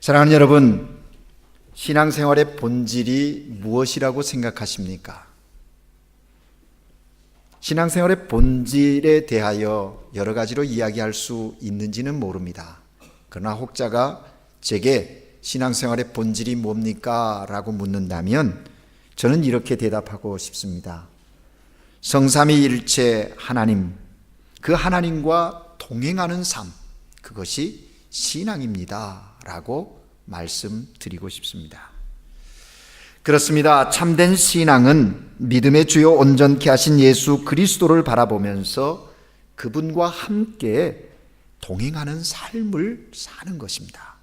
사랑하는 여러분, 신앙생활의 본질이 무엇이라고 생각하십니까? 신앙생활의 본질에 대하여 여러 가지로 이야기할 수 있는지는 모릅니다. 그러나 혹자가 제게 신앙생활의 본질이 뭡니까? 라고 묻는다면 저는 이렇게 대답하고 싶습니다. 성삼위일체 하나님, 그 하나님과 동행하는 삶, 그것이 신앙입니다 라고 말씀드리고 싶습니다. 그렇습니다. 참된 신앙은 믿음의 주요 온전케 하신 예수 그리스도를 바라보면서 그분과 함께 동행하는 삶을 사는 것입니다.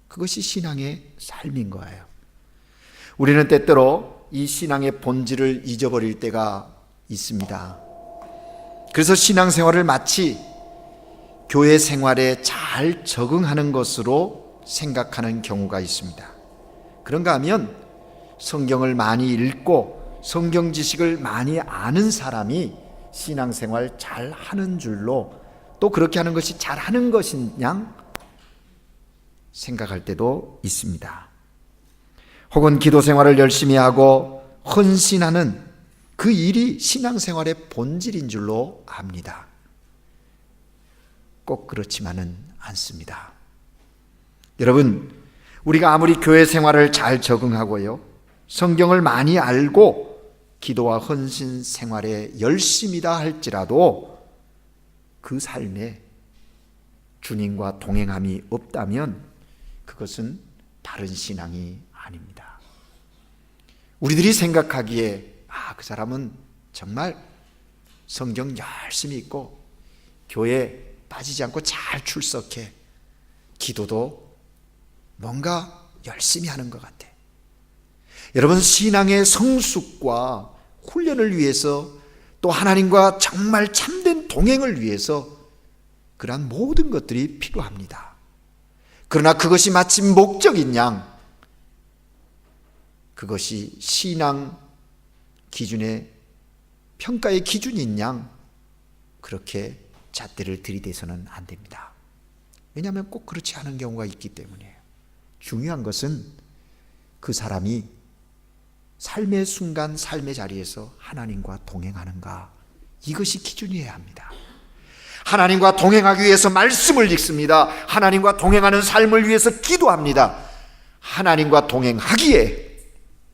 그것이 신앙의 삶인 거예요. 우리는 때때로 이 신앙의 본질을 잊어버릴 때가 있습니다. 그래서 신앙생활을 마치 교회 생활에 잘 적응하는 것으로 생각하는 경우가 있습니다. 그런가 하면 성경을 많이 읽고 성경 지식을 많이 아는 사람이 신앙생활 잘 하는 줄로, 또 그렇게 하는 것이 잘 하는 것인 양 생각할 때도 있습니다. 혹은 기도 생활을 열심히 하고 헌신하는 그 일이 신앙생활의 본질인 줄로 압니다. 꼭 그렇지만은 않습니다. 여러분, 우리가 아무리 교회 생활을 잘 적응하고요, 성경을 많이 알고 기도와 헌신 생활에 열심이다 할지라도 그 삶에 주님과 동행함이 없다면 그것은 바른 신앙이 아닙니다. 우리들이 생각하기에 그 사람은 정말 성경 열심히 읽고 교회 빠지지 않고 잘 출석해, 기도도 뭔가 열심히 하는 것 같아. 여러분, 신앙의 성숙과 훈련을 위해서, 또 하나님과 정말 참된 동행을 위해서 그러한 모든 것들이 필요합니다. 그러나 그것이 마치 목적인 양, 그것이 신앙 기준의 평가의 기준인 양 그렇게 잣대를 들이대서는 안 됩니다. 왜냐하면 꼭 그렇지 않은 경우가 있기 때문이에요. 중요한 것은 그 사람이 삶의 순간, 삶의 자리에서 하나님과 동행하는가, 이것이 기준이어야 합니다. 하나님과 동행하기 위해서 말씀을 읽습니다. 하나님과 동행하는 삶을 위해서 기도합니다. 하나님과 동행하기에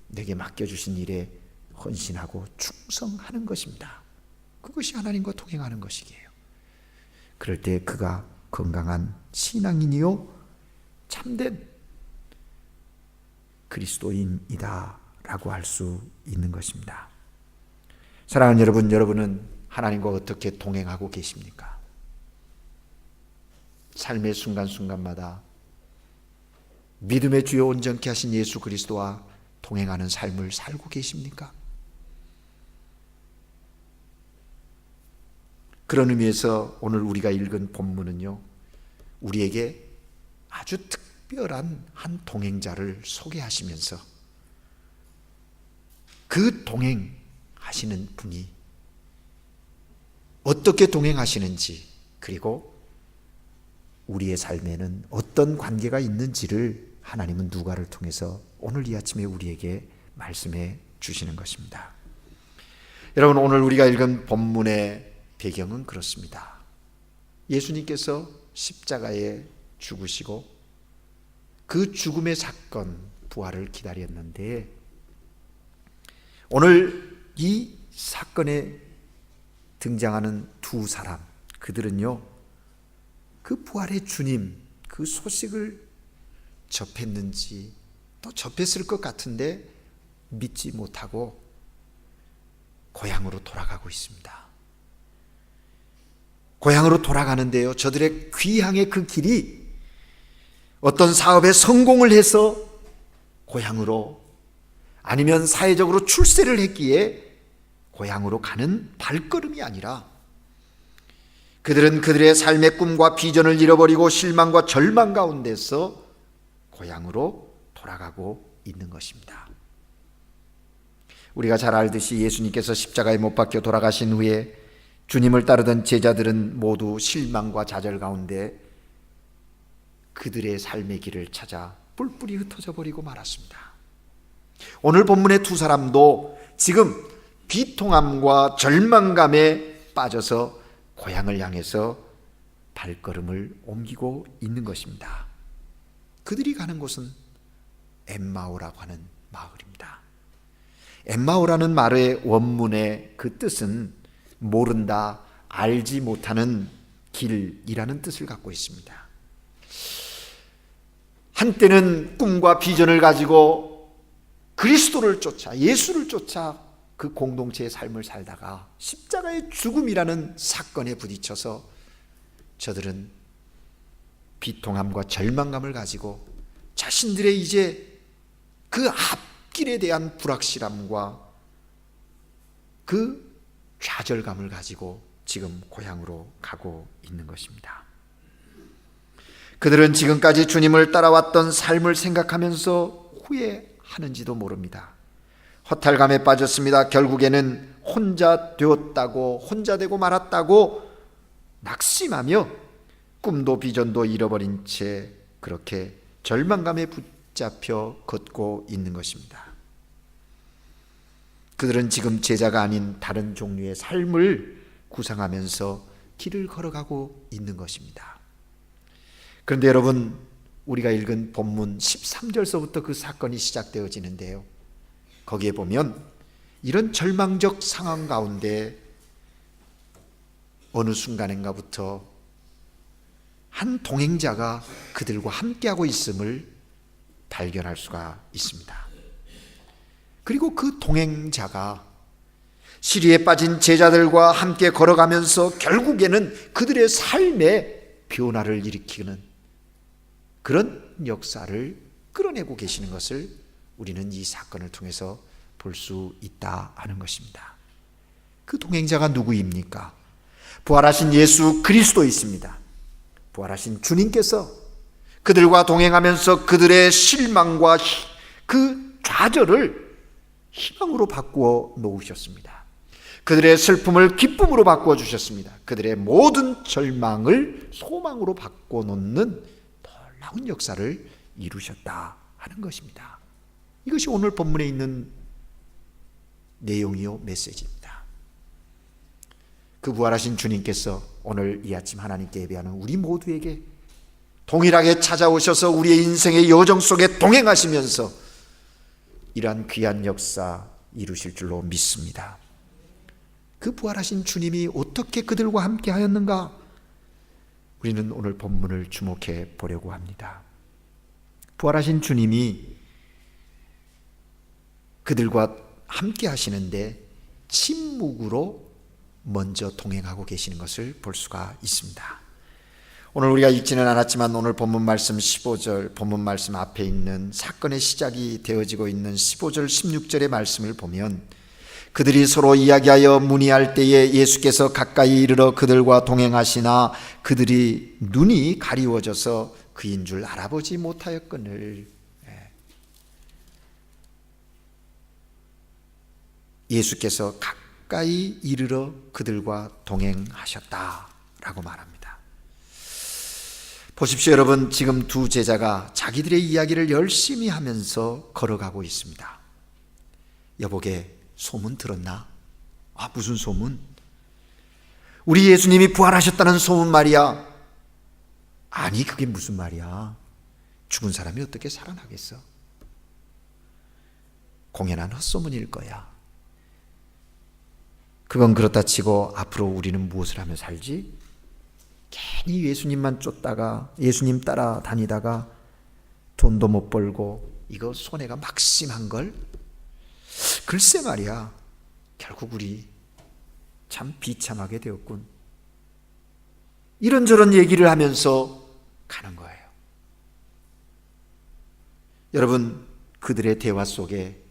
내게 맡겨주신 일에 헌신하고 충성하는 것입니다. 그것이 하나님과 동행하는 것이기에요. 그럴 때 그가 건강한 신앙인이요 참된 그리스도인이다 라고 할 수 있는 것입니다. 사랑하는 여러분, 여러분은 하나님과 어떻게 동행하고 계십니까? 삶의 순간순간마다 믿음의 주요 온전케 하신 예수 그리스도와 동행하는 삶을 살고 계십니까? 그런 의미에서 오늘 우리가 읽은 본문은요, 우리에게 아주 특별한 한 동행자를 소개하시면서 그 동행하시는 분이 어떻게 동행하시는지, 그리고 우리의 삶에는 어떤 관계가 있는지를 하나님은 누가를 통해서 오늘 이 아침에 우리에게 말씀해 주시는 것입니다. 여러분, 오늘 우리가 읽은 본문의 배경은 그렇습니다. 예수님께서 십자가에 죽으시고 그 죽음의 사건, 부활을 기다렸는데, 오늘 이 사건에 등장하는 두 사람, 그들은요, 그 부활의 주님, 그 소식을 접했는지, 또 접했을 것 같은데 믿지 못하고 고향으로 돌아가고 있습니다. 고향으로 돌아가는데요, 저들의 귀향의 그 길이 어떤 사업에 성공을 해서 고향으로, 아니면 사회적으로 출세를 했기에 고향으로 가는 발걸음이 아니라, 그들은 그들의 삶의 꿈과 비전을 잃어버리고 실망과 절망 가운데서 고향으로 돌아가고 있는 것입니다. 우리가 잘 알듯이 예수님께서 십자가에 못 박혀 돌아가신 후에 주님을 따르던 제자들은 모두 실망과 좌절 가운데 그들의 삶의 길을 찾아 뿔뿔이 흩어져 버리고 말았습니다. 오늘 본문의 두 사람도 지금 비통함과 절망감에 빠져서 고향을 향해서 발걸음을 옮기고 있는 것입니다. 그들이 가는 곳은 엠마오라고 하는 마을입니다. 엠마오라는 말의 원문의 그 뜻은 모른다, 알지 못하는 길이라는 뜻을 갖고 있습니다. 한때는 꿈과 비전을 가지고 그리스도를 쫓아, 예수를 쫓아 그 공동체의 삶을 살다가 십자가의 죽음이라는 사건에 부딪혀서 저들은 비통함과 절망감을 가지고 자신들의 이제 그 앞길에 대한 불확실함과 그 좌절감을 가지고 지금 고향으로 가고 있는 것입니다. 그들은 지금까지 주님을 따라왔던 삶을 생각하면서 후회하는지도 모릅니다. 허탈감에 빠졌습니다. 결국에는 혼자 되었다고, 혼자 되고 말았다고 낙심하며 꿈도 비전도 잃어버린 채 그렇게 절망감에 붙잡혀 걷고 있는 것입니다. 그들은 지금 제자가 아닌 다른 종류의 삶을 구상하면서 길을 걸어가고 있는 것입니다. 그런데 여러분, 우리가 읽은 본문 13절서부터 그 사건이 시작되어지는데요, 거기에 보면 이런 절망적 상황 가운데 어느 순간인가부터 한 동행자가 그들과 함께하고 있음을 발견할 수가 있습니다. 그리고 그 동행자가 시리에 빠진 제자들과 함께 걸어가면서 결국에는 그들의 삶에 변화를 일으키는 그런 역사를 끌어내고 계시는 것을 우리는 이 사건을 통해서 볼 수 있다 하는 것입니다. 그 동행자가 누구입니까? 부활하신 예수 그리스도이십니다. 부활하신 주님께서 그들과 동행하면서 그들의 실망과 그 좌절을 희망으로 바꾸어 놓으셨습니다. 그들의 슬픔을 기쁨으로 바꾸어 주셨습니다. 그들의 모든 절망을 소망으로 바꿔 놓는 놀라운 역사를 이루셨다 하는 것입니다. 이것이 오늘 본문에 있는 내용이요, 메시지입니다. 그 부활하신 주님께서 오늘 이 아침 하나님께 예배하는 우리 모두에게 동일하게 찾아오셔서 우리의 인생의 여정 속에 동행하시면서 이러한 귀한 역사 이루실 줄로 믿습니다. 그 부활하신 주님이 어떻게 그들과 함께 하였는가? 우리는 오늘 본문을 주목해 보려고 합니다. 부활하신 주님이 그들과 함께 하시는데 침묵으로 먼저 동행하고 계시는 것을 볼 수가 있습니다. 오늘 우리가 읽지는 않았지만 오늘 본문 말씀 15절, 본문 말씀 앞에 있는 사건의 시작이 되어지고 있는 15절 16절의 말씀을 보면 그들이 서로 이야기하여 문의할 때에 예수께서 가까이 이르러 그들과 동행하시나 그들이 눈이 가리워져서 그인 줄 알아보지 못하였거늘. 예수께서 가까이 이르러 그들과 동행하셨다라고 말합니다. 보십시오, 여러분. 지금 두 제자가 자기들의 이야기를 열심히 하면서 걸어가고 있습니다. 여보게, 소문 들었나? 아, 무슨 소문? 우리 예수님이 부활하셨다는 소문 말이야. 아니, 그게 무슨 말이야? 죽은 사람이 어떻게 살아나겠어? 공연한 헛소문일 거야. 그건 그렇다 치고 앞으로 우리는 무엇을 하며 살지? 괜히 예수님만 쫓다가 예수님 따라 다니다가 돈도 못 벌고 이거 손해가 막심한걸? 글쎄 말이야, 결국 우리 참 비참하게 되었군. 이런저런 얘기를 하면서 가는 거예요. 여러분, 그들의 대화 속에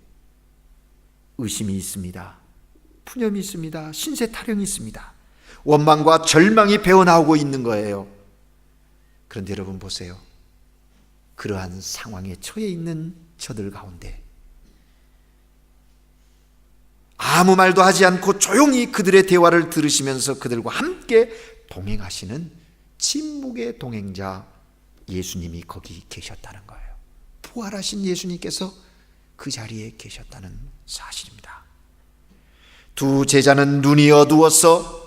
의심이 있습니다. 푸념이 있습니다. 신세 타령이 있습니다. 원망과 절망이 배어나오고 있는 거예요. 그런데 여러분 보세요. 그러한 상황에 처해 있는 저들 가운데 아무 말도 하지 않고 조용히 그들의 대화를 들으시면서 그들과 함께 동행하시는 침묵의 동행자 예수님이 거기 계셨다는 거예요. 부활하신 예수님께서 그 자리에 계셨다는 사실입니다. 두 제자는 눈이 어두워서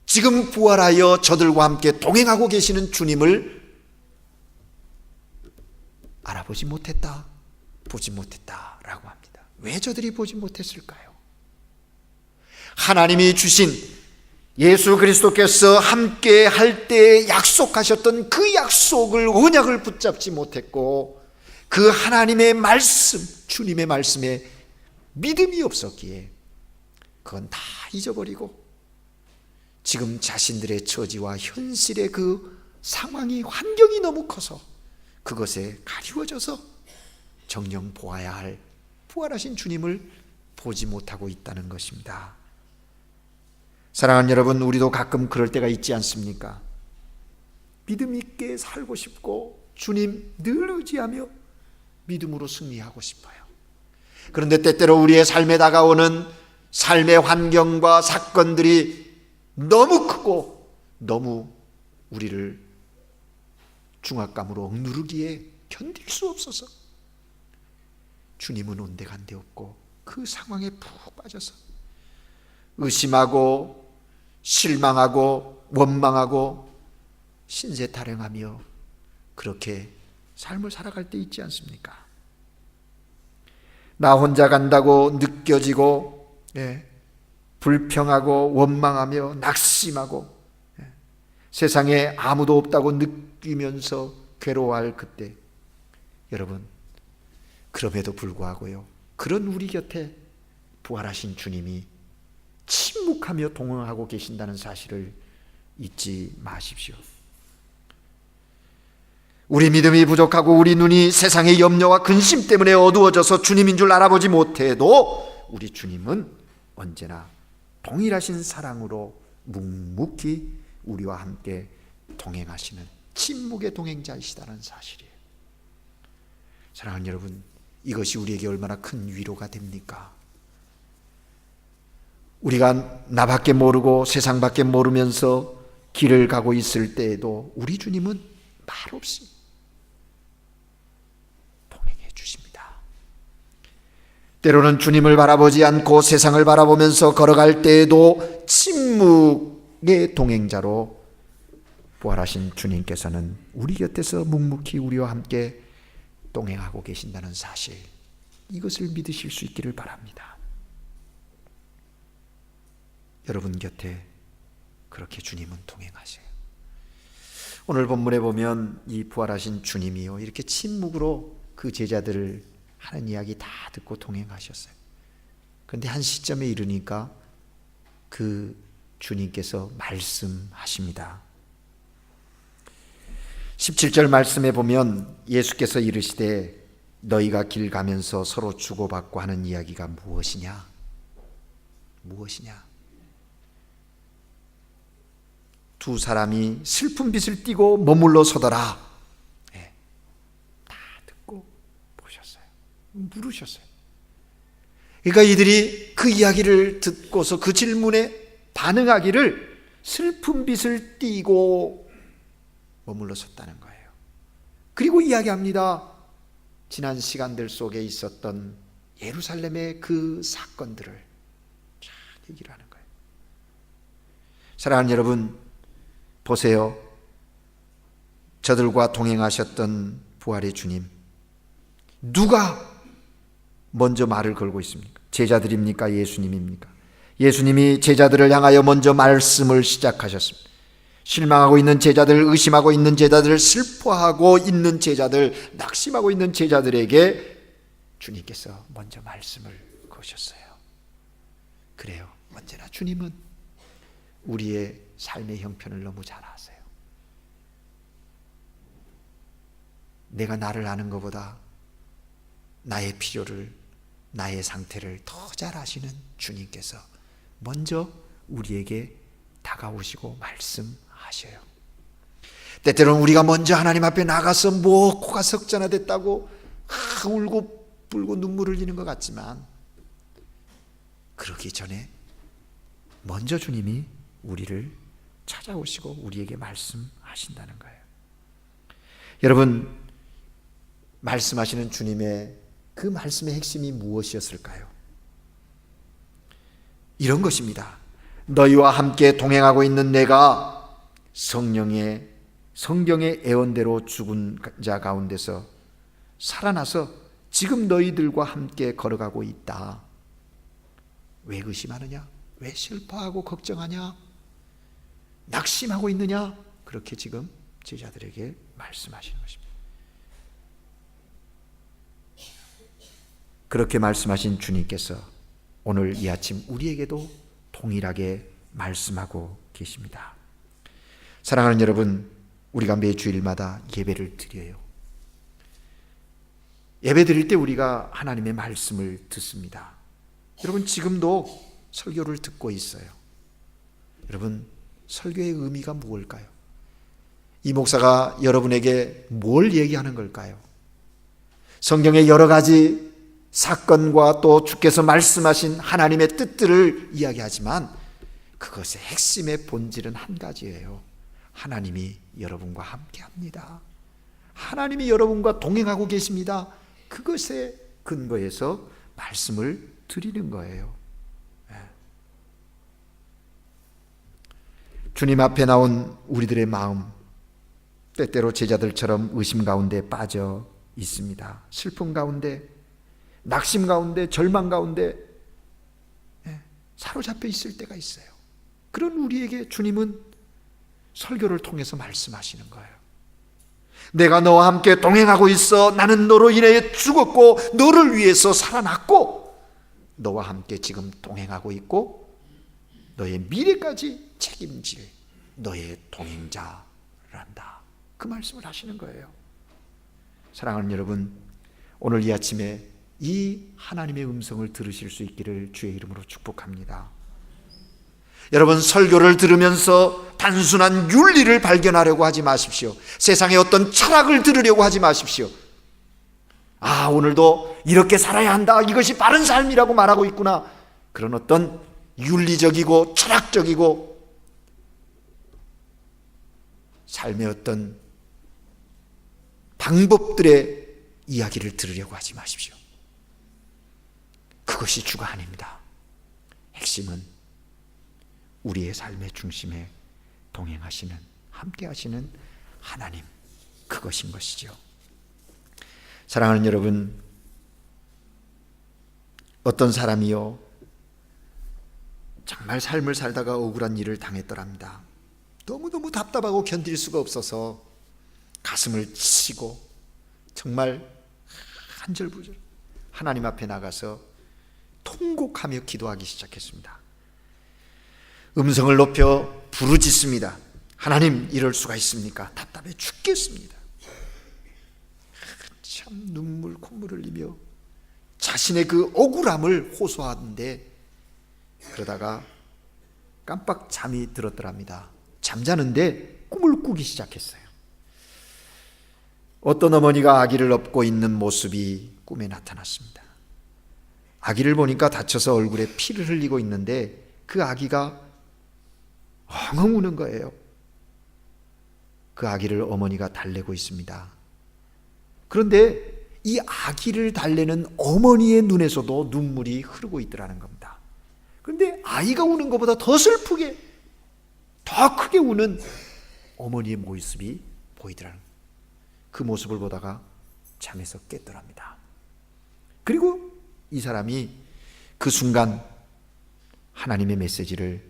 지금 부활하여 저들과 함께 동행하고 계시는 주님을 알아보지 못했다, 보지 못했다라고 합니다. 왜 저들이 보지 못했을까요? 하나님이 주신 예수 그리스도께서 함께 할 때 약속하셨던 그 약속을, 언약을 붙잡지 못했고, 그 하나님의 말씀, 주님의 말씀에 믿음이 없었기에 그건 다 잊어버리고 지금 자신들의 처지와 현실의 그 상황이, 환경이 너무 커서 그것에 가리워져서 정녕 보아야 할 부활하신 주님을 보지 못하고 있다는 것입니다. 사랑하는 여러분, 우리도 가끔 그럴 때가 있지 않습니까? 믿음 있게 살고 싶고 주님 늘 의지하며 믿음으로 승리하고 싶어요. 그런데 때때로 우리의 삶에 다가오는 삶의 환경과 사건들이 너무 크고 너무 우리를 중압감으로 억누르기에 견딜 수 없어서 주님은 온데간데 없고 그 상황에 푹 빠져서 의심하고 실망하고 원망하고 신세 타령하며 그렇게 삶을 살아갈 때 있지 않습니까? 나 혼자 간다고 느껴지고, 불평하고 원망하며 낙심하고, 세상에 아무도 없다고 느끼면서 괴로워할 그때, 여러분, 그럼에도 불구하고요, 그런 우리 곁에 부활하신 주님이 침묵하며 동행하고 계신다는 사실을 잊지 마십시오. 우리 믿음이 부족하고 우리 눈이 세상의 염려와 근심 때문에 어두워져서 주님인 줄 알아보지 못해도 우리 주님은 언제나 동일하신 사랑으로 묵묵히 우리와 함께 동행하시는 침묵의 동행자이시다는 사실이에요. 사랑하는 여러분, 이것이 우리에게 얼마나 큰 위로가 됩니까? 우리가 나밖에 모르고 세상밖에 모르면서 길을 가고 있을 때에도 우리 주님은 말없이 동행해 주십니다. 때로는 주님을 바라보지 않고 세상을 바라보면서 걸어갈 때에도 침묵의 동행자로 부활하신 주님께서는 우리 곁에서 묵묵히 우리와 함께 동행하고 계신다는 사실, 이것을 믿으실 수 있기를 바랍니다. 여러분 곁에 그렇게 주님은 동행하세요. 오늘 본문에 보면 이 부활하신 주님이요, 이렇게 침묵으로 그 제자들을 하는 이야기 다 듣고 동행하셨어요. 그런데 한 시점에 이르니까 그 주님께서 말씀하십니다. 17절 말씀에 보면 예수께서 이르시되 너희가 길 가면서 서로 주고받고 하는 이야기가 무엇이냐? 무엇이냐? 두 사람이 슬픈 빛을 띠고 머물러 서더라. 다 듣고 보셨어요. 물으셨어요. 그러니까 이들이 그 이야기를 듣고서 그 질문에 반응하기를 슬픈 빛을 띠고 머물러 섰다는 거예요. 그리고 이야기합니다. 지난 시간들 속에 있었던 예루살렘의 그 사건들을 쫙 얘기를 하는 거예요. 사랑하는 여러분, 보세요. 저들과 동행하셨던 부활의 주님, 누가 먼저 말을 걸고 있습니까? 제자들입니까? 예수님입니까? 예수님이 제자들을 향하여 먼저 말씀을 시작하셨습니다. 실망하고 있는 제자들, 의심하고 있는 제자들, 슬퍼하고 있는 제자들, 낙심하고 있는 제자들에게 주님께서 먼저 말씀을 거셨어요. 그래요. 언제나 주님은 우리의 삶의 형편을 너무 잘 아세요. 내가 나를 아는 것보다 나의 필요를, 나의 상태를 더 잘 아시는 주님께서 먼저 우리에게 다가오시고 말씀하셔요. 때때로는 우리가 먼저 하나님 앞에 나가서 코가 석자나 됐다고 울고 불고 눈물을 흘리는 것 같지만, 그러기 전에 먼저 주님이 우리를 찾아오시고 우리에게 말씀하신다는 거예요. 여러분, 말씀하시는 주님의 그 말씀의 핵심이 무엇이었을까요? 이런 것입니다. 너희와 함께 동행하고 있는 내가 성경의 예언대로 죽은 자 가운데서 살아나서 지금 너희들과 함께 걸어가고 있다. 왜 의심하느냐? 왜 슬퍼하고 걱정하냐? 낙심하고 있느냐? 그렇게 지금 제자들에게 말씀하시는 것입니다. 그렇게 말씀하신 주님께서 오늘 이 아침 우리에게도 동일하게 말씀하고 계십니다. 사랑하는 여러분, 우리가 매 주일마다 예배를 드려요. 예배 드릴 때 우리가 하나님의 말씀을 듣습니다. 여러분, 지금도 설교를 듣고 있어요. 여러분, 설교의 의미가 무엇일까요? 이 목사가 여러분에게 뭘 얘기하는 걸까요? 성경의 여러 가지 사건과 또 주께서 말씀하신 하나님의 뜻들을 이야기하지만 그것의 핵심의 본질은 한 가지예요. 하나님이 여러분과 함께합니다. 하나님이 여러분과 동행하고 계십니다. 그것에 근거해서 말씀을 드리는 거예요. 주님 앞에 나온 우리들의 마음, 때때로 제자들처럼 의심 가운데 빠져 있습니다. 슬픔 가운데, 낙심 가운데, 절망 가운데 사로잡혀 있을 때가 있어요. 그런 우리에게 주님은 설교를 통해서 말씀하시는 거예요. 내가 너와 함께 동행하고 있어. 나는 너로 인해 죽었고 너를 위해서 살아났고 너와 함께 지금 동행하고 있고 너의 미래까지 책임질 너의 동행자란다. 그 말씀을 하시는 거예요. 사랑하는 여러분, 오늘 이 아침에 이 하나님의 음성을 들으실 수 있기를 주의 이름으로 축복합니다. 여러분, 설교를 들으면서 단순한 윤리를 발견하려고 하지 마십시오. 세상의 어떤 철학을 들으려고 하지 마십시오. 아, 오늘도 이렇게 살아야 한다, 이것이 바른 삶이라고 말하고 있구나, 그런 어떤 윤리적이고 철학적이고 삶의 어떤 방법들의 이야기를 들으려고 하지 마십시오. 그것이 주가 아닙니다. 핵심은 우리의 삶의 중심에 동행하시는, 함께 하시는 하나님, 그것인 것이죠. 사랑하는 여러분, 어떤 사람이요 정말 삶을 살다가 억울한 일을 당했더랍니다. 너무너무 답답하고 견딜 수가 없어서 가슴을 치고 정말 한절부절 하나님 앞에 나가서 통곡하며 기도하기 시작했습니다. 음성을 높여 부르짖습니다. 하나님, 이럴 수가 있습니까? 답답해 죽겠습니다. 참 눈물 콧물 흘리며 자신의 그 억울함을 호소하는데, 그러다가 깜빡 잠이 들었더랍니다. 잠자는데 꿈을 꾸기 시작했어요. 어떤 어머니가 아기를 업고 있는 모습이 꿈에 나타났습니다. 아기를 보니까 다쳐서 얼굴에 피를 흘리고 있는데 그 아기가 엉엉 우는 거예요. 그 아기를 어머니가 달래고 있습니다. 그런데 이 아기를 달래는 어머니의 눈에서도 눈물이 흐르고 있더라는 겁니다. 그런데 아이가 우는 것보다 더 슬프게, 더 크게 우는 어머니의 모습이 보이더라는 겁니다. 그 모습을 보다가 잠에서 깼더랍니다. 그리고 이 사람이 그 순간 하나님의 메시지를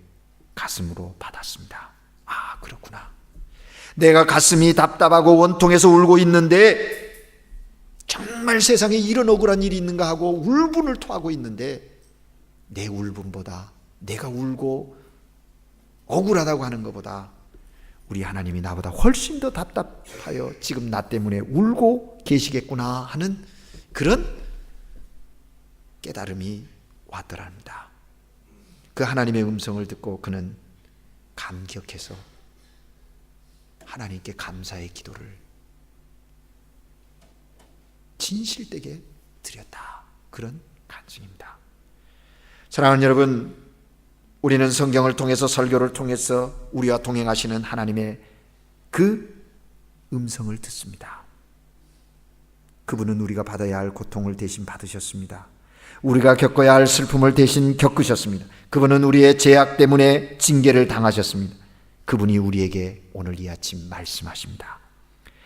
가슴으로 받았습니다. 아, 그렇구나. 내가 가슴이 답답하고 원통해서 울고 있는데, 정말 세상에 이런 억울한 일이 있는가 하고 울분을 토하고 있는데, 내 울분보다, 내가 울고 억울하다고 하는 것보다 우리 하나님이 나보다 훨씬 더 답답하여 지금 나 때문에 울고 계시겠구나 하는 그런 깨달음이 왔더랍니다. 그 하나님의 음성을 듣고 그는 감격해서 하나님께 감사의 기도를 진실되게 드렸다. 그런 간증입니다. 사랑하는 여러분, 우리는 성경을 통해서, 설교를 통해서 우리와 동행하시는 하나님의 그 음성을 듣습니다. 그분은 우리가 받아야 할 고통을 대신 받으셨습니다. 우리가 겪어야 할 슬픔을 대신 겪으셨습니다. 그분은 우리의 죄악 때문에 징계를 당하셨습니다. 그분이 우리에게 오늘 이 아침 말씀하십니다.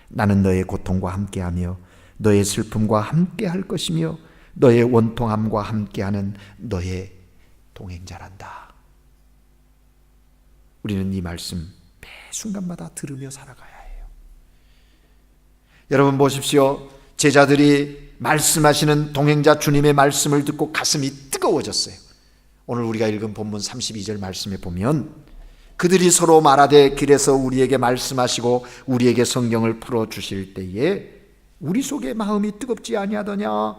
나는 너의 고통과 함께하며 너의 슬픔과 함께할 것이며 너의 원통함과 함께하는 너의 동행자란다. 우리는 이 말씀 매 순간마다 들으며 살아가야 해요. 여러분 보십시오. 제자들이 말씀하시는 동행자 주님의 말씀을 듣고 가슴이 뜨거워졌어요. 오늘 우리가 읽은 본문 32절 말씀에 보면 그들이 서로 말하되 길에서 우리에게 말씀하시고 우리에게 성경을 풀어주실 때에 우리 속에 마음이 뜨겁지 아니하더냐.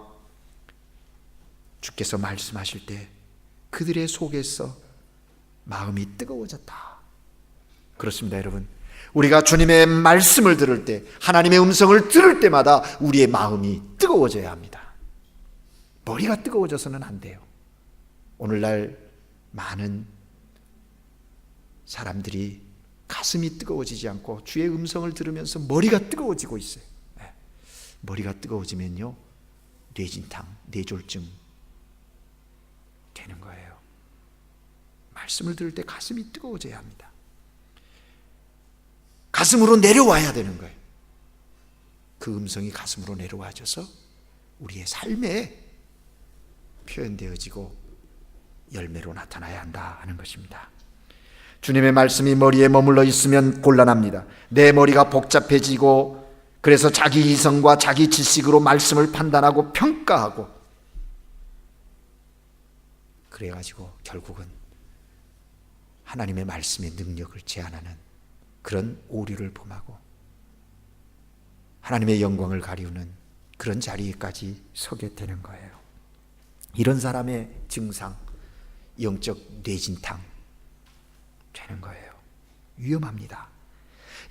주께서 말씀하실 때 그들의 속에서 마음이 뜨거워졌다. 그렇습니다, 여러분. 우리가 주님의 말씀을 들을 때, 하나님의 음성을 들을 때마다 우리의 마음이 뜨거워져야 합니다. 머리가 뜨거워져서는 안 돼요. 오늘날 많은 사람들이 가슴이 뜨거워지지 않고 주의 음성을 들으면서 머리가 뜨거워지고 있어요. 머리가 뜨거워지면요, 뇌진탕, 뇌졸중 되는 거예요. 말씀을 들을 때 가슴이 뜨거워져야 합니다. 가슴으로 내려와야 되는 거예요. 그 음성이 가슴으로 내려와져서 우리의 삶에 표현되어지고 열매로 나타나야 한다 하는 것입니다. 주님의 말씀이 머리에 머물러 있으면 곤란합니다. 내 머리가 복잡해지고 그래서 자기 이성과 자기 지식으로 말씀을 판단하고 평가하고 그래가지고 결국은 하나님의 말씀의 능력을 제한하는 그런 오류를 범하고 하나님의 영광을 가리우는 그런 자리에까지 서게 되는 거예요. 이런 사람의 증상, 영적 뇌진탕 되는 거예요. 위험합니다.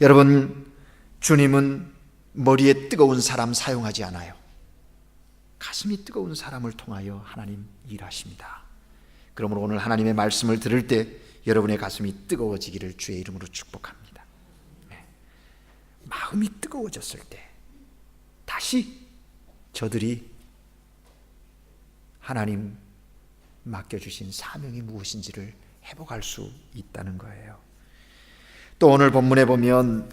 여러분, 주님은 머리에 뜨거운 사람 사용하지 않아요. 가슴이 뜨거운 사람을 통하여 하나님 일하십니다. 그러므로 오늘 하나님의 말씀을 들을 때 여러분의 가슴이 뜨거워지기를 주의 이름으로 축복합니다. 마음이 뜨거워졌을 때 다시 저들이 하나님 맡겨주신 사명이 무엇인지를 회복할 수 있다는 거예요. 또 오늘 본문에 보면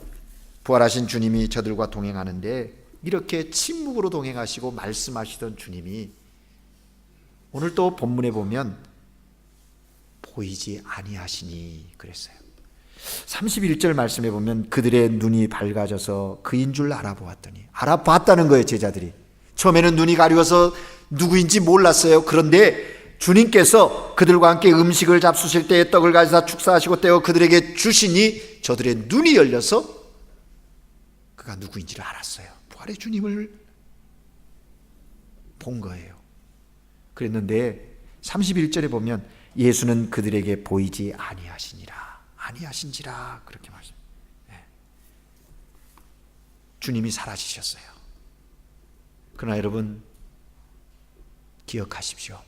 부활하신 주님이 저들과 동행하는데 이렇게 침묵으로 동행하시고 말씀하시던 주님이 오늘 또 본문에 보면 보이지 아니하시니 그랬어요. 31절 말씀에 보면 그들의 눈이 밝아져서 그인 줄 알아봤다는 거예요. 제자들이 처음에는 눈이 가려워서 누구인지 몰랐어요. 그런데 주님께서 그들과 함께 음식을 잡수실 때에 떡을 가지사 축사하시고 떼어 그들에게 주시니 저들의 눈이 열려서 그가 누구인지를 알았어요. 부활의 주님을 본 거예요. 그랬는데 31절에 보면 예수는 그들에게 보이지 아니하신지라 그렇게 말씀합니다. 주님이 사라지셨어요. 그러나 여러분 기억하십시오.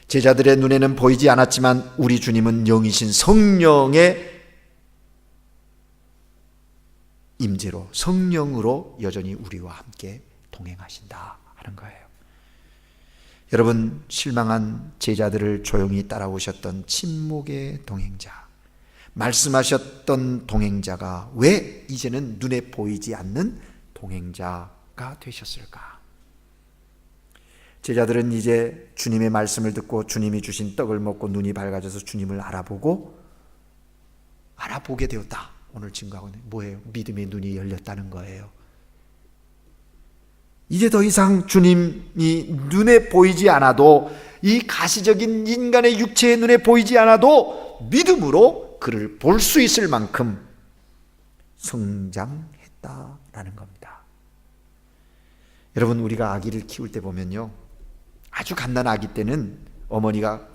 제자들의 눈에는 보이지 않았지만 우리 주님은 영이신 성령의 임재로 성령으로 여전히 우리와 함께 동행하신다 하는 거예요. 여러분, 실망한 제자들을 조용히 따라오셨던 침묵의 동행자, 말씀하셨던 동행자가 왜 이제는 눈에 보이지 않는 동행자가 되셨을까? 제자들은 이제 주님의 말씀을 듣고 주님이 주신 떡을 먹고 눈이 밝아져서 주님을 알아보게 되었다. 오늘 증거하고는 뭐예요? 믿음의 눈이 열렸다는 거예요. 이제 더 이상 주님이 눈에 보이지 않아도, 이 가시적인 인간의 육체의 눈에 보이지 않아도 믿음으로 그를 볼 수 있을 만큼 성장했다라는 겁니다. 여러분, 우리가 아기를 키울 때 보면요, 아주 갓난 아기 때는 어머니가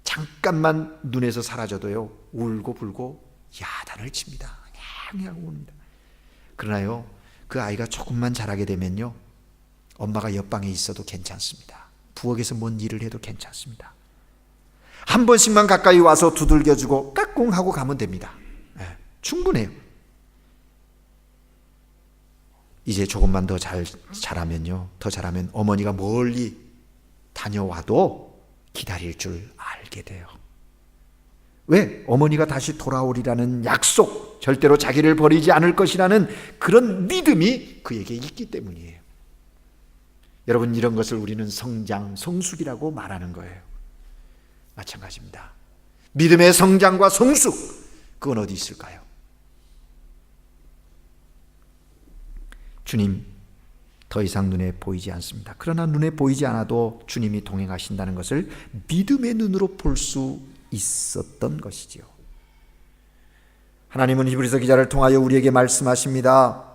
잠깐만 눈에서 사라져도요 울고 불고 야단을 칩니다. 그냥 웁니다. 그러나요, 그 아이가 조금만 자라게 되면요 엄마가 옆방에 있어도 괜찮습니다. 부엌에서 뭔 일을 해도 괜찮습니다. 한 번씩만 가까이 와서 두들겨주고 까꿍 하고 가면 됩니다. 충분해요. 이제 조금만 더 잘하면요. 더 잘하면 어머니가 멀리 다녀와도 기다릴 줄 알게 돼요. 왜? 어머니가 다시 돌아오리라는 약속, 절대로 자기를 버리지 않을 것이라는 그런 믿음이 그에게 있기 때문이에요. 여러분, 이런 것을 우리는 성장, 성숙이라고 말하는 거예요. 마찬가지입니다. 믿음의 성장과 성숙, 그건 어디 있을까요? 주님, 더 이상 눈에 보이지 않습니다. 그러나 눈에 보이지 않아도 주님이 동행하신다는 것을 믿음의 눈으로 볼 수 있었던 것이지요. 하나님은 히브리서 기자를 통하여 우리에게 말씀하십니다.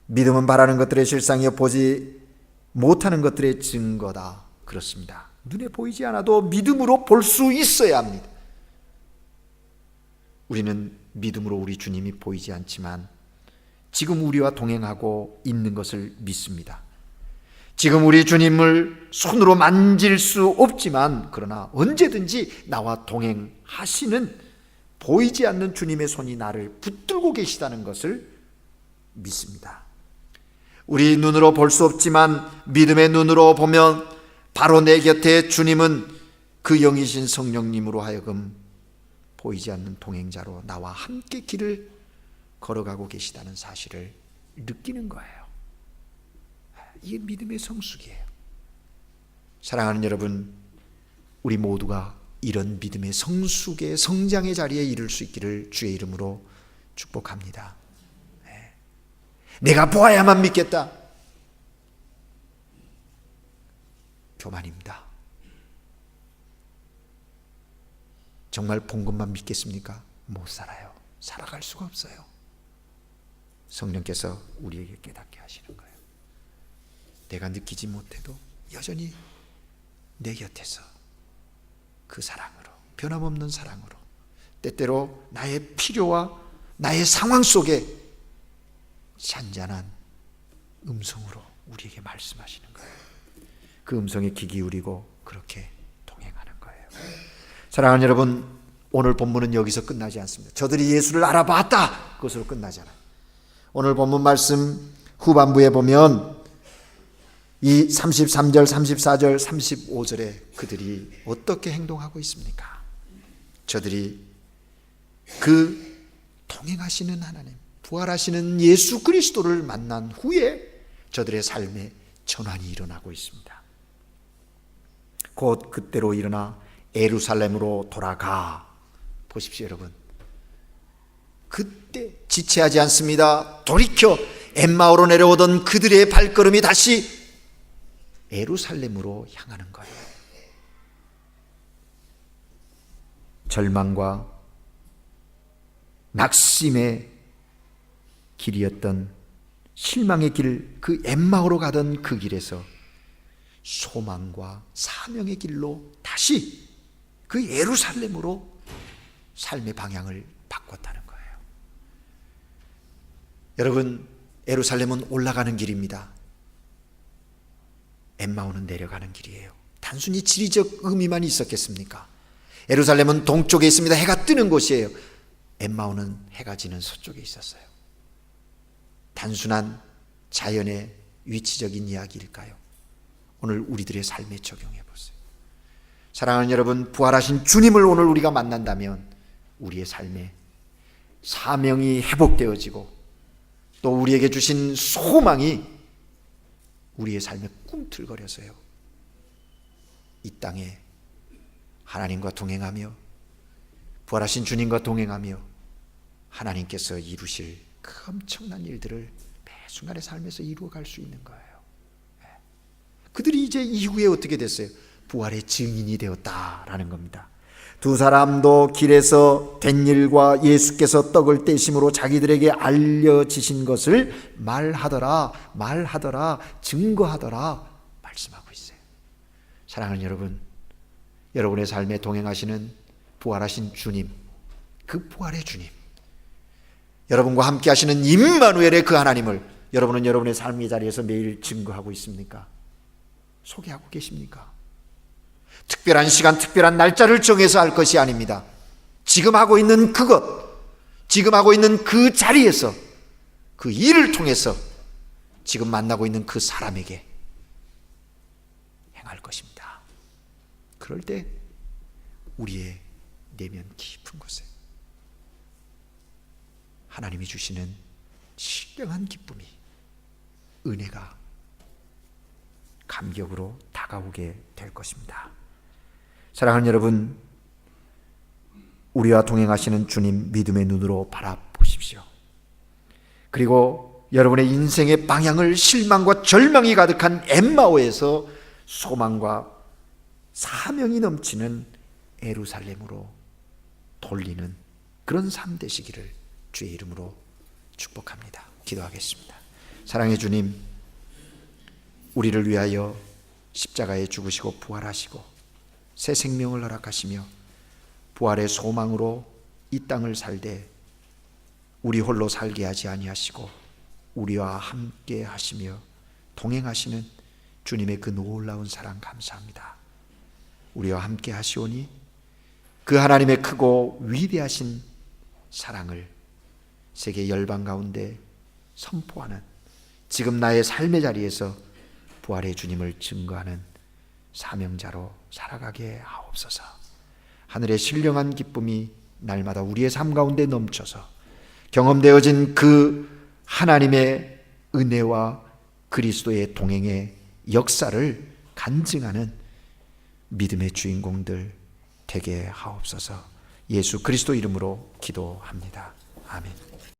믿음은 바라는 것들의 실상이요 보지 못하는 것들의 증거다. 그렇습니다. 눈에 보이지 않아도 믿음으로 볼 수 있어야 합니다. 우리는 믿음으로 우리 주님이 보이지 않지만 지금 우리와 동행하고 있는 것을 믿습니다. 지금 우리 주님을 손으로 만질 수 없지만 그러나 언제든지 나와 동행하시는 보이지 않는 주님의 손이 나를 붙들고 계시다는 것을 믿습니다. 우리 눈으로 볼 수 없지만 믿음의 눈으로 보면 바로 내 곁에 주님은 그 영이신 성령님으로 하여금 보이지 않는 동행자로 나와 함께 길을 걸어가고 계시다는 사실을 느끼는 거예요. 이게 믿음의 성숙이에요. 사랑하는 여러분, 우리 모두가 이런 믿음의 성숙의 성장의 자리에 이를 수 있기를 주의 이름으로 축복합니다. 내가 보아야만 믿겠다. 교만입니다. 정말 본 것만 믿겠습니까? 못 살아요. 살아갈 수가 없어요. 성령께서 우리에게 깨닫게 하시는 거예요. 내가 느끼지 못해도 여전히 내 곁에서 그 사랑으로, 변함없는 사랑으로, 때때로 나의 필요와 나의 상황 속에 잔잔한 음성으로 우리에게 말씀하시는 거예요. 그 음성에 귀 기울이고 그렇게 동행하는 거예요. 사랑하는 여러분, 오늘 본문은 여기서 끝나지 않습니다. 저들이 예수를 알아봤다, 그것으로 끝나잖아요. 오늘 본문 말씀 후반부에 보면 이 33절, 34절, 35절에 그들이 어떻게 행동하고 있습니까? 저들이 그 동행하시는 하나님, 부활하시는 예수 그리스도를 만난 후에 저들의 삶에 전환이 일어나고 있습니다. 곧 그때로 일어나 예루살렘으로 돌아가. 보십시오, 여러분. 그때 지체하지 않습니다. 돌이켜 엠마오로 내려오던 그들의 발걸음이 다시 예루살렘으로 향하는 거예요. 절망과 낙심의 길이었던 실망의 길, 그 엠마오로 가던 그 길에서 소망과 사명의 길로 다시 그 예루살렘으로 삶의 방향을 바꿨다는 거예요. 여러분, 예루살렘은 올라가는 길입니다. 엠마오는 내려가는 길이에요. 단순히 지리적 의미만 있었겠습니까? 예루살렘은 동쪽에 있습니다. 해가 뜨는 곳이에요. 엠마오는 해가 지는 서쪽에 있었어요. 단순한 자연의 위치적인 이야기일까요? 오늘 우리들의 삶에 적용해 보세요. 사랑하는 여러분, 부활하신 주님을 오늘 우리가 만난다면 우리의 삶에 사명이 회복되어지고 또 우리에게 주신 소망이 우리의 삶에 꿈틀거려서요, 이 땅에 하나님과 동행하며 부활하신 주님과 동행하며 하나님께서 이루실 그 엄청난 일들을 매 순간의 삶에서 이루어갈 수 있는 거예요. 그들이 이제 이후에 어떻게 됐어요? 부활의 증인이 되었다라는 겁니다. 두 사람도 길에서 된 일과 예수께서 떡을 떼심으로 자기들에게 알려지신 것을 말하더라, 증거하더라 말씀하고 있어요. 사랑하는 여러분, 여러분의 삶에 동행하시는 부활하신 주님, 그 부활의 주님, 여러분과 함께 하시는 임마누엘의 그 하나님을 여러분은 여러분의 삶의 자리에서 매일 증거하고 있습니까? 소개하고 계십니까? 특별한 시간, 특별한 날짜를 정해서 할 것이 아닙니다. 지금 하고 있는 그것, 지금 하고 있는 그 자리에서 그 일을 통해서 지금 만나고 있는 그 사람에게 행할 것입니다. 그럴 때 우리의 내면 깊은 곳에 하나님이 주시는 신령한 기쁨이, 은혜가 감격으로 다가오게 될 것입니다. 사랑하는 여러분, 우리와 동행하시는 주님 믿음의 눈으로 바라보십시오. 그리고 여러분의 인생의 방향을 실망과 절망이 가득한 엠마오에서 소망과 사명이 넘치는 예루살렘으로 돌리는 그런 삶 되시기를 주의 이름으로 축복합니다. 기도하겠습니다. 사랑의 주님, 우리를 위하여 십자가에 죽으시고 부활하시고 새 생명을 허락하시며 부활의 소망으로 이 땅을 살되 우리 홀로 살게 하지 아니하시고 우리와 함께 하시며 동행하시는 주님의 그 놀라운 사랑 감사합니다. 우리와 함께 하시오니 그 하나님의 크고 위대하신 사랑을 세계 열방 가운데 선포하는, 지금 나의 삶의 자리에서 부활의 주님을 증거하는 사명자로 살아가게 하옵소서. 하늘의 신령한 기쁨이 날마다 우리의 삶 가운데 넘쳐서 경험되어진 그 하나님의 은혜와 그리스도의 동행의 역사를 간증하는 믿음의 주인공들 되게 하옵소서. 예수 그리스도 이름으로 기도합니다. 아멘.